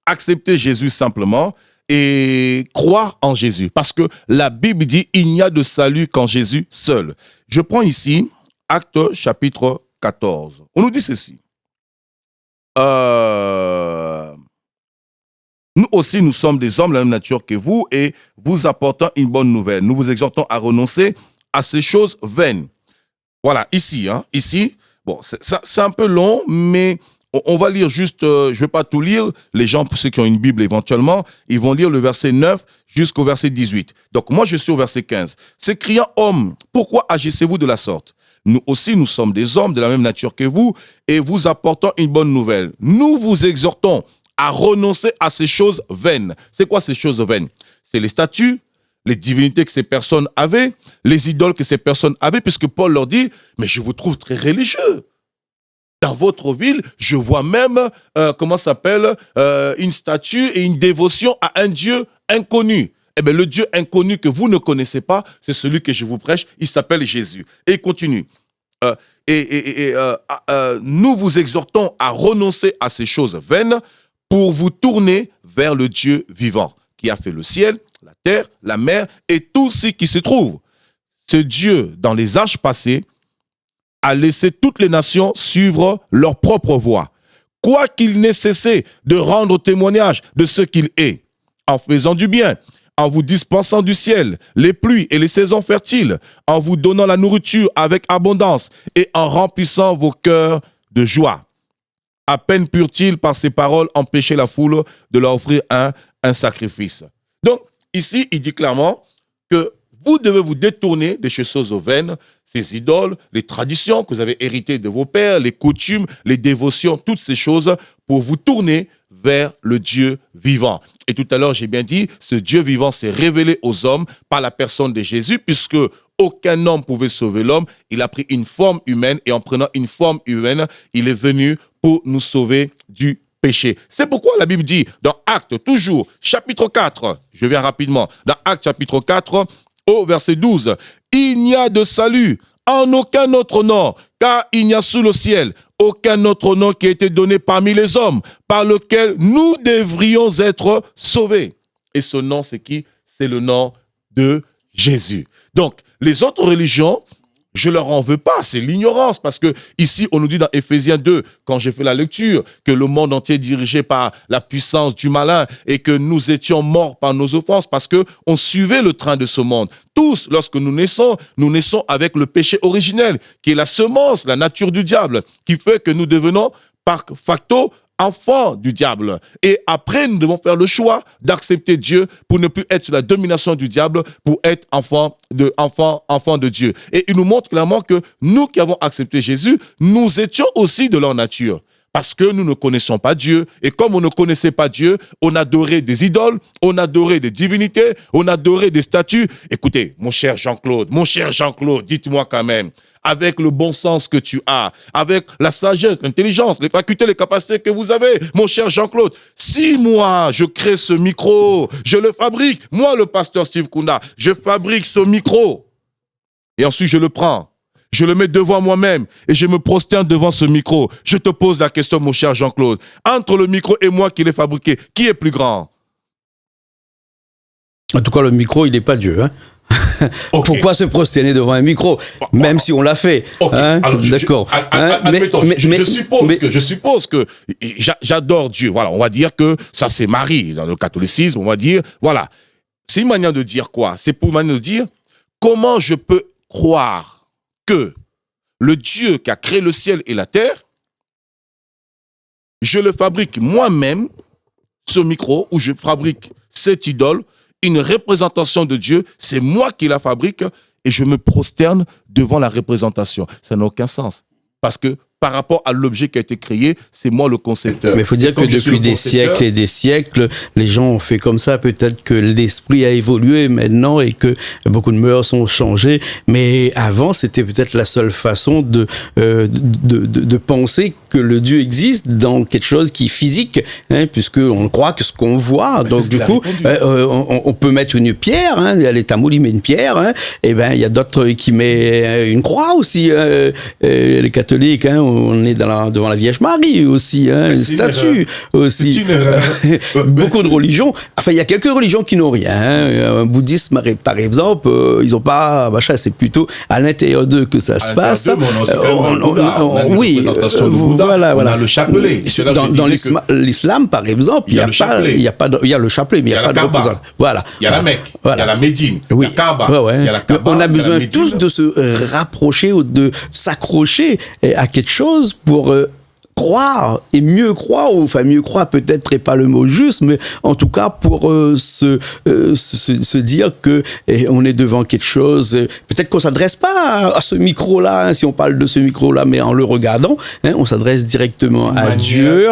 accepter Jésus simplement et croire en Jésus. Parce que la Bible dit, il n'y a de salut qu'en Jésus seul. Je prends ici Actes chapitre 14. On nous dit ceci. Nous aussi, nous sommes des hommes de la même nature que vous et vous apportons une bonne nouvelle. Nous vous exhortons à renoncer à ces choses vaines. Voilà, ici, bon, c'est un peu long, mais on va lire juste, je ne vais pas tout lire. Les gens, pour ceux qui ont une Bible éventuellement, ils vont lire le verset 9 jusqu'au verset 18. Donc moi, je suis au verset 15. C'est criant, hommes, pourquoi agissez-vous de la sorte? Nous aussi, nous sommes des hommes de la même nature que vous et vous apportons une bonne nouvelle. Nous vous exhortons à renoncer à ces choses vaines. C'est quoi ces choses vaines? C'est les statues, les divinités que ces personnes avaient, les idoles que ces personnes avaient, puisque Paul leur dit, mais je vous trouve très religieux. Dans votre ville, je vois même, une statue et une dévotion à un Dieu inconnu. Eh bien, le Dieu inconnu que vous ne connaissez pas, c'est celui que je vous prêche, il s'appelle Jésus. Et il continue. Nous vous exhortons à renoncer à ces choses vaines pour vous tourner vers le Dieu vivant, qui a fait le ciel, la terre, la mer et tout ce qui se trouve. Ce Dieu, dans les âges passés, a laissé toutes les nations suivre leur propre voie, quoiqu'il n'ait cessé de rendre témoignage de ce qu'il est, en faisant du bien, en vous dispensant du ciel, les pluies et les saisons fertiles, en vous donnant la nourriture avec abondance et en remplissant vos cœurs de joie. À peine purent-ils par ces paroles empêcher la foule de leur offrir un sacrifice. Donc, ici, il dit clairement que vous devez vous détourner de ces choses vaines, ces idoles, les traditions que vous avez héritées de vos pères, les coutumes, les dévotions, toutes ces choses, pour vous tourner vers le Dieu vivant. Et tout à l'heure, j'ai bien dit, ce Dieu vivant s'est révélé aux hommes par la personne de Jésus, puisque aucun homme pouvait sauver l'homme. Il a pris une forme humaine et en prenant une forme humaine, il est venu pour nous sauver du péché. C'est pourquoi la Bible dit, dans Actes, toujours, chapitre 4, je viens rapidement, dans Actes chapitre 4, au verset 12, « Il n'y a de salut en aucun autre nom, car il n'y a sous le ciel aucun autre nom qui a été donné parmi les hommes, par lequel nous devrions être sauvés. » Et ce nom, c'est qui? C'est le nom de Jésus. Donc, les autres religions, je leur en veux pas, c'est l'ignorance, parce que ici, on nous dit dans Éphésiens 2, quand j'ai fait la lecture, que le monde entier est dirigé par la puissance du malin et que nous étions morts par nos offenses parce que on suivait le train de ce monde. Tous, lorsque nous naissons avec le péché originel, qui est la semence, la nature du diable, qui fait que nous devenons par facto enfants du diable. Et après, nous devons faire le choix d'accepter Dieu pour ne plus être sous la domination du diable, pour être enfants de Dieu. Et il nous montre clairement que nous qui avons accepté Jésus, nous étions aussi de leur nature. Parce que nous ne connaissons pas Dieu. Et comme on ne connaissait pas Dieu, on adorait des idoles, on adorait des divinités, on adorait des statues. Écoutez, mon cher Jean-Claude, dites-moi quand même, avec le bon sens que tu as, avec la sagesse, l'intelligence, les facultés, les capacités que vous avez, mon cher Jean-Claude, si moi, je crée ce micro, je le fabrique, moi, le pasteur Steve Kunda, je fabrique ce micro, et ensuite je le prends, je le mets devant moi-même, et je me prosterne devant ce micro. Je te pose la question, mon cher Jean-Claude, entre le micro et moi qui l'ai fabriqué, qui est plus grand? En tout cas, le micro, il n'est pas Dieu, hein. Okay. Pourquoi se prosterner devant un micro, même si on l'a fait, okay. Hein? D'accord. Je suppose que j'adore Dieu. Voilà, on va dire que ça c'est Marie dans le catholicisme. On va dire, voilà, c'est une manière de dire quoi? C'est pour une manière de dire comment je peux croire que le Dieu qui a créé le ciel et la terre, je le fabrique moi-même, ce micro, où je fabrique cette idole. Une représentation de Dieu, c'est moi qui la fabrique et je me prosterne devant la représentation. Ça n'a aucun sens. Parce que par rapport à l'objet qui a été créé, c'est moi le concepteur. Mais il faut dire que depuis des siècles et des siècles, les gens ont fait comme ça. Peut-être que l'esprit a évolué maintenant et que beaucoup de mœurs ont changé. Mais avant, c'était peut-être la seule façon de penser que le Dieu existe dans quelque chose qui est physique, hein, puisque on croit que ce qu'on voit. Donc du coup, on peut mettre une pierre. Hein, les tamouls, ils mettent une pierre. Hein, et ben il y a d'autres qui mettent une croix aussi. Les catholiques, hein, on est devant la Vierge Marie aussi, hein, une statue aussi. C'est une erreur. Beaucoup de religions. Enfin, il y a quelques religions qui n'ont rien. Hein. Un bouddhisme, par exemple, ils ont pas. Machin, c'est plutôt à l'intérieur d'eux que ça se passe. Oui, voilà. On a le chapelet. Dans l'islam, par exemple, il y a le chapelet, mais il y a pas de représentation. Voilà. Il y a la Mecque, il y a la Médine, il y a Kaaba, il y a la Kaaba. On a besoin tous de se rapprocher ou de s'accrocher à quelque chose pour croire et mieux croire, ou enfin mieux croire peut-être n'est pas le mot juste, mais en tout cas pour se dire que on est devant quelque chose. Peut-être qu'on s'adresse pas à ce micro-là, hein, si on parle de ce micro-là, mais en le regardant, hein, on s'adresse directement à Dieu,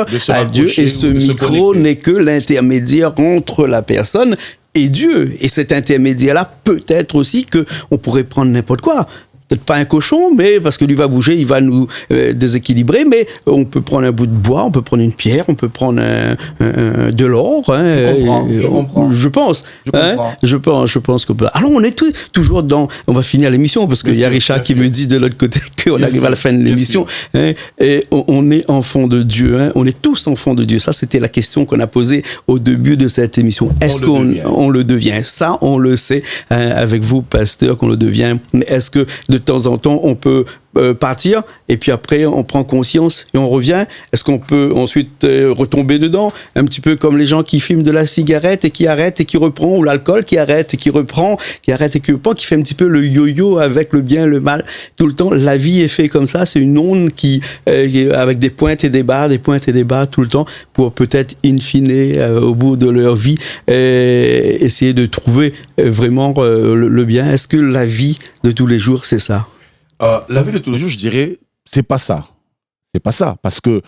et ce micro n'est que l'intermédiaire entre la personne et Dieu. Et cet intermédiaire-là, peut-être aussi que on pourrait prendre n'importe quoi. Peut-être pas un cochon, mais parce que lui va bouger, il va nous déséquilibrer, mais on peut prendre un bout de bois, on peut prendre une pierre, on peut prendre de l'or. Hein, je comprends. Je pense. Je pense qu'on peut. Alors on est toujours on va finir l'émission, parce qu'il y a Richard qui me dit de l'autre côté qu'on arrive à la fin de l'émission. Hein, et on est enfants de Dieu. Hein, on est tous enfants de Dieu. Ça, c'était la question qu'on a posée au début de cette émission. Est-ce qu'on le devient? Ça, on le sait avec vous, pasteur, qu'on le devient. Mais est-ce que de temps en temps, on peut partir et puis après, on prend conscience et on revient? Est-ce qu'on peut ensuite retomber dedans? Un petit peu comme les gens qui fument de la cigarette et qui arrêtent et qui reprend, ou l'alcool qui arrête et qui reprend, qui arrête et qui reprend, qui fait un petit peu le yo-yo avec le bien, le mal. Tout le temps, la vie est faite comme ça. C'est une onde qui avec des pointes et des bas tout le temps, pour peut-être in fine, au bout de leur vie, essayer de trouver vraiment le bien. Est-ce que la vie de tous les jours, c'est ça? La vie de tous les jours, je dirais, c'est pas ça. C'est pas ça, parce que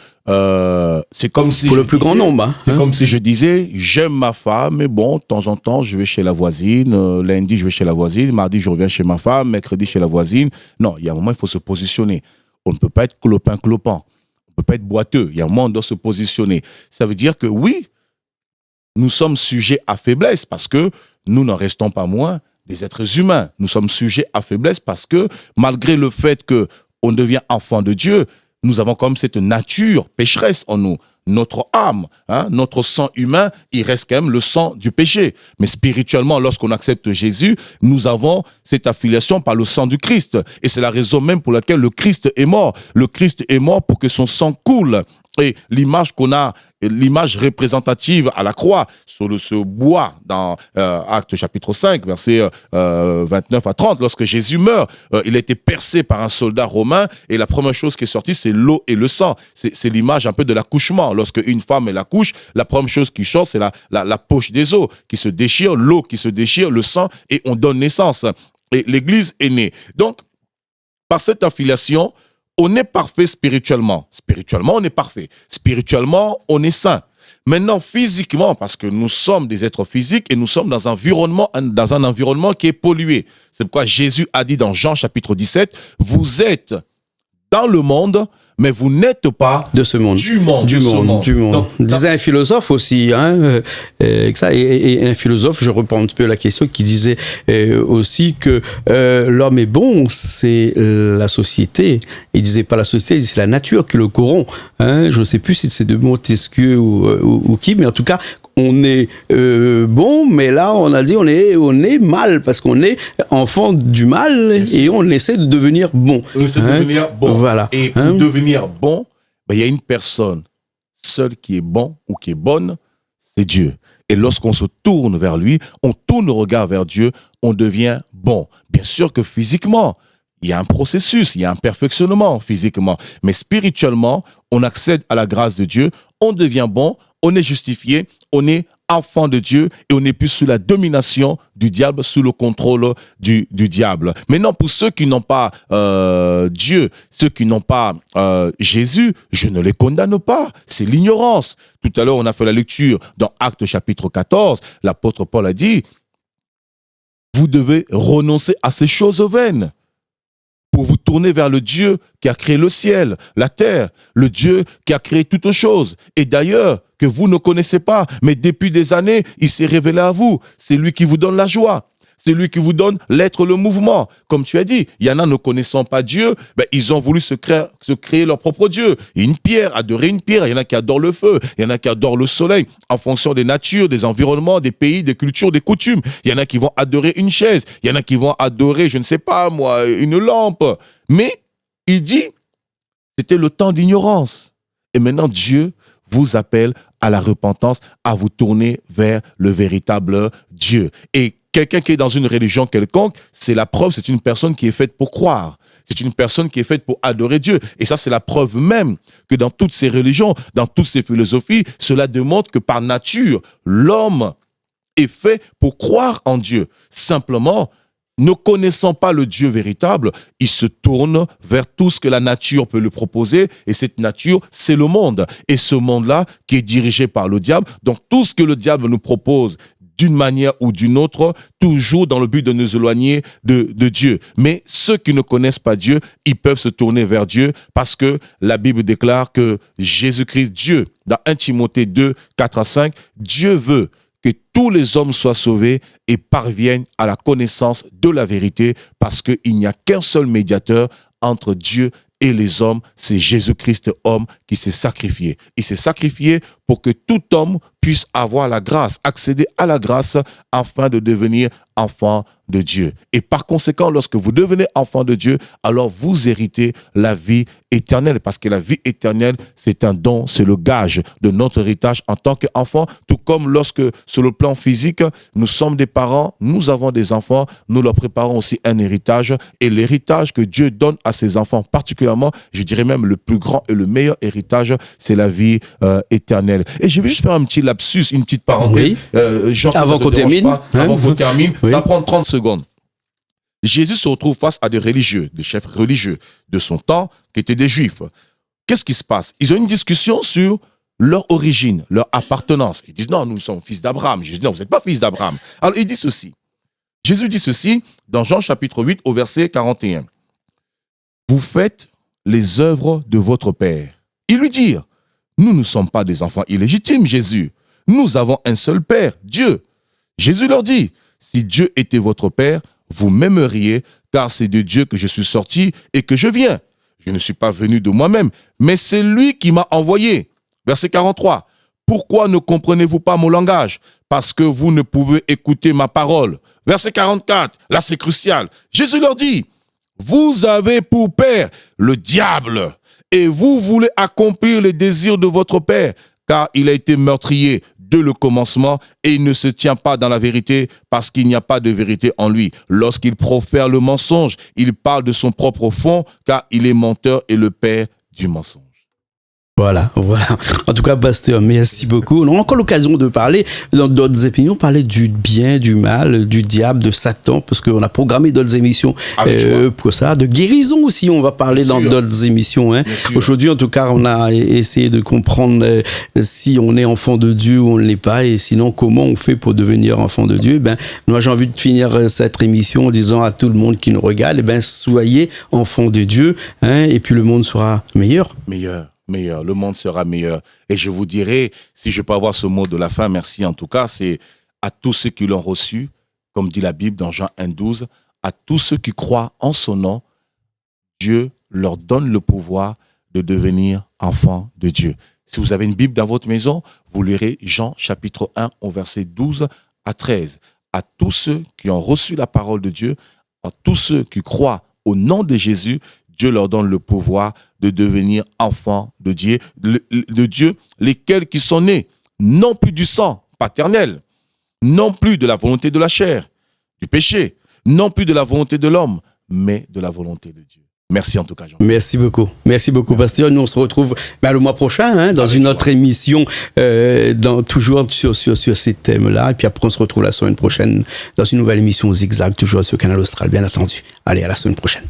c'est comme si... Pour le plus grand nombre. Hein. C'est comme si je disais, j'aime ma femme, mais bon, de temps en temps, je vais chez la voisine. Lundi, je vais chez la voisine. Mardi, je reviens chez ma femme. Mercredi, chez la voisine. Non, il y a un moment, il faut se positionner. On ne peut pas être clopin-clopant. On ne peut pas être boiteux. Il y a un moment, on doit se positionner. Ça veut dire que oui, nous sommes sujets à faiblesse, parce que nous n'en restons pas moins des êtres humains. Nous sommes sujets à faiblesse parce que, malgré le fait qu'on devient enfant de Dieu, nous avons comme cette nature pécheresse en nous. Notre âme, hein, notre sang humain, il reste quand même le sang du péché. Mais spirituellement, lorsqu'on accepte Jésus, nous avons cette affiliation par le sang du Christ. Et c'est la raison même pour laquelle le Christ est mort. Le Christ est mort pour que son sang coule. Et l'image qu'on a, l'image représentative à la croix, sur ce bois dans Actes chapitre 5, versets 29 à 30, lorsque Jésus meurt, il a été percé par un soldat romain, et la première chose qui est sortie, c'est l'eau et le sang. C'est l'image un peu de l'accouchement. Lorsque une femme elle accouche, la première chose qui sort, c'est la poche des os qui se déchire, l'eau qui se déchire, le sang, et on donne naissance. Et l'Église est née. Donc, par cette affiliation, on est parfait spirituellement. Spirituellement, on est parfait. Spirituellement, on est saint. Maintenant, physiquement, parce que nous sommes des êtres physiques et nous sommes dans un environnement qui est pollué. C'est pourquoi Jésus a dit dans Jean chapitre 17, vous êtes dans le monde, mais vous n'êtes pas de ce monde. Du monde. Donc, disait un philosophe aussi, hein, et un philosophe, je reprends un petit peu la question, qui disait aussi que l'homme est bon, c'est la société. Il disait pas la société, c'est la nature qui le corrompt. Hein, je ne sais plus si c'est de Montesquieu ou qui, mais en tout cas, on est bon, mais là on a dit on est mal, parce qu'on est enfant du mal et on essaie de devenir bon. On essaie de devenir bon. Voilà. Et pour devenir bon, il y a une personne seule qui est bon ou qui est bonne, c'est Dieu. Et lorsqu'on se tourne vers lui, on tourne le regard vers Dieu, on devient bon. Bien sûr que physiquement, il y a un processus, il y a un perfectionnement physiquement. Mais spirituellement, on accède à la grâce de Dieu, on devient bon, on est justifié, on est enfant de Dieu et on n'est plus sous la domination du diable, sous le contrôle du diable. Maintenant, pour ceux qui n'ont pas Dieu, ceux qui n'ont pas Jésus, je ne les condamne pas. C'est l'ignorance. Tout à l'heure, on a fait la lecture dans Actes chapitre 14. L'apôtre Paul a dit, vous devez renoncer à ces choses vaines. pour vous tourner vers le Dieu qui a créé le ciel, la terre, le Dieu qui a créé toutes choses. Et d'ailleurs, que vous ne connaissez pas, mais depuis des années, il s'est révélé à vous. C'est lui qui vous donne la joie. C'est lui qui vous donne l'être, le mouvement. Comme tu as dit, il y en a ne connaissant pas Dieu, ils ont voulu se créer leur propre Dieu. Une pierre, adorer une pierre. Il y en a qui adorent le feu, il y en a qui adorent le soleil, en fonction des natures, des environnements, des pays, des cultures, des coutumes. Il y en a qui vont adorer une chaise, il y en a qui vont adorer, je ne sais pas moi, une lampe. Mais il dit, c'était le temps d'ignorance. Et maintenant, Dieu vous appelle à la repentance, à vous tourner vers le véritable Dieu. Et quelqu'un qui est dans une religion quelconque, c'est la preuve, c'est une personne qui est faite pour croire. C'est une personne qui est faite pour adorer Dieu. Et ça, c'est la preuve même que dans toutes ces religions, dans toutes ces philosophies, cela démontre que par nature, l'homme est fait pour croire en Dieu. Simplement, ne connaissant pas le Dieu véritable, il se tourne vers tout ce que la nature peut lui proposer. Et cette nature, c'est le monde. Et ce monde-là qui est dirigé par le diable. Donc, tout ce que le diable nous propose, d'une manière ou d'une autre, toujours dans le but de nous éloigner de Dieu. Mais ceux qui ne connaissent pas Dieu, ils peuvent se tourner vers Dieu parce que la Bible déclare que Jésus-Christ, Dieu, dans 1 Timothée 2, 4 à 5, Dieu veut que tous les hommes soient sauvés et parviennent à la connaissance de la vérité parce qu'il n'y a qu'un seul médiateur entre Dieu et les hommes, c'est Jésus-Christ homme qui s'est sacrifié. Il s'est sacrifié pour que tout homme puisse avoir la grâce, accéder à la grâce afin de devenir enfant de Dieu. Et par conséquent, lorsque vous devenez enfant de Dieu, alors vous héritez la vie éternelle parce que la vie éternelle, c'est un don, c'est le gage de notre héritage en tant qu'enfant, tout comme lorsque sur le plan physique, nous sommes des parents, nous avons des enfants, nous leur préparons aussi un héritage et l'héritage que Dieu donne à ses enfants, particulièrement, je dirais même le plus grand et le meilleur héritage, c'est la vie éternelle. Et je vais juste faire un petit lapsus, une petite parenthèse. Oui. Avant qu'on termine. Avant qu'on termine, oui. Ça va prendre 30 secondes. Jésus se retrouve face à des religieux, des chefs religieux de son temps, qui étaient des juifs. Qu'est-ce qui se passe? Ils ont une discussion sur leur origine, leur appartenance. Ils disent, non, nous sommes fils d'Abraham. Jésus dit, non, vous n'êtes pas fils d'Abraham. Alors, il dit ceci. Jésus dit ceci dans Jean chapitre 8 au verset 41. Vous faites les œuvres de votre Père. Ils lui dirent, nous ne sommes pas des enfants illégitimes, Jésus. Nous avons un seul Père, Dieu. Jésus leur dit, si Dieu était votre Père, vous m'aimeriez, car c'est de Dieu que je suis sorti et que je viens. Je ne suis pas venu de moi-même, mais c'est lui qui m'a envoyé. Verset 43. Pourquoi ne comprenez-vous pas mon langage? Parce que vous ne pouvez écouter ma parole. Verset 44. Là, c'est crucial. Jésus leur dit, vous avez pour père le diable et vous voulez accomplir les désirs de votre père, car il a été meurtrier dès le commencement et il ne se tient pas dans la vérité parce qu'il n'y a pas de vérité en lui. Lorsqu'il profère le mensonge, il parle de son propre fond car il est menteur et le père du mensonge. Voilà. En tout cas, pasteur, merci beaucoup. On a encore l'occasion de parler, dans d'autres émissions, parler du bien, du mal, du diable, de Satan, parce qu'on a programmé d'autres émissions pour ça. De guérison aussi, on va parler dans d'autres émissions. Hein. Aujourd'hui, en tout cas, on a essayé de comprendre si on est enfant de Dieu ou on ne l'est pas, et sinon, comment on fait pour devenir enfant de Dieu. Moi, j'ai envie de finir cette émission en disant à tout le monde qui nous regarde, soyez enfants de Dieu, hein, et puis le monde sera meilleur. Meilleur, le monde sera meilleur. Et je vous dirai, si je peux avoir ce mot de la fin, merci en tout cas, c'est à tous ceux qui l'ont reçu, comme dit la Bible dans Jean 1,12, à tous ceux qui croient en son nom, Dieu leur donne le pouvoir de devenir enfants de Dieu. Si vous avez une Bible dans votre maison, vous lirez Jean chapitre 1 au verset 12 à 13. À tous ceux qui ont reçu la parole de Dieu, à tous ceux qui croient au nom de Jésus, Dieu leur donne le pouvoir de devenir enfants de Dieu, lesquels qui sont nés, non plus du sang paternel, non plus de la volonté de la chair, du péché, non plus de la volonté de l'homme, mais de la volonté de Dieu. Merci en tout cas, Jean. Merci beaucoup, pasteur. Nous, on se retrouve le mois prochain dans une autre émission, toujours sur ces thèmes-là. Et puis après, on se retrouve la semaine prochaine dans une nouvelle émission Zigzag, toujours sur Canal Austral, bien entendu. Allez, à la semaine prochaine.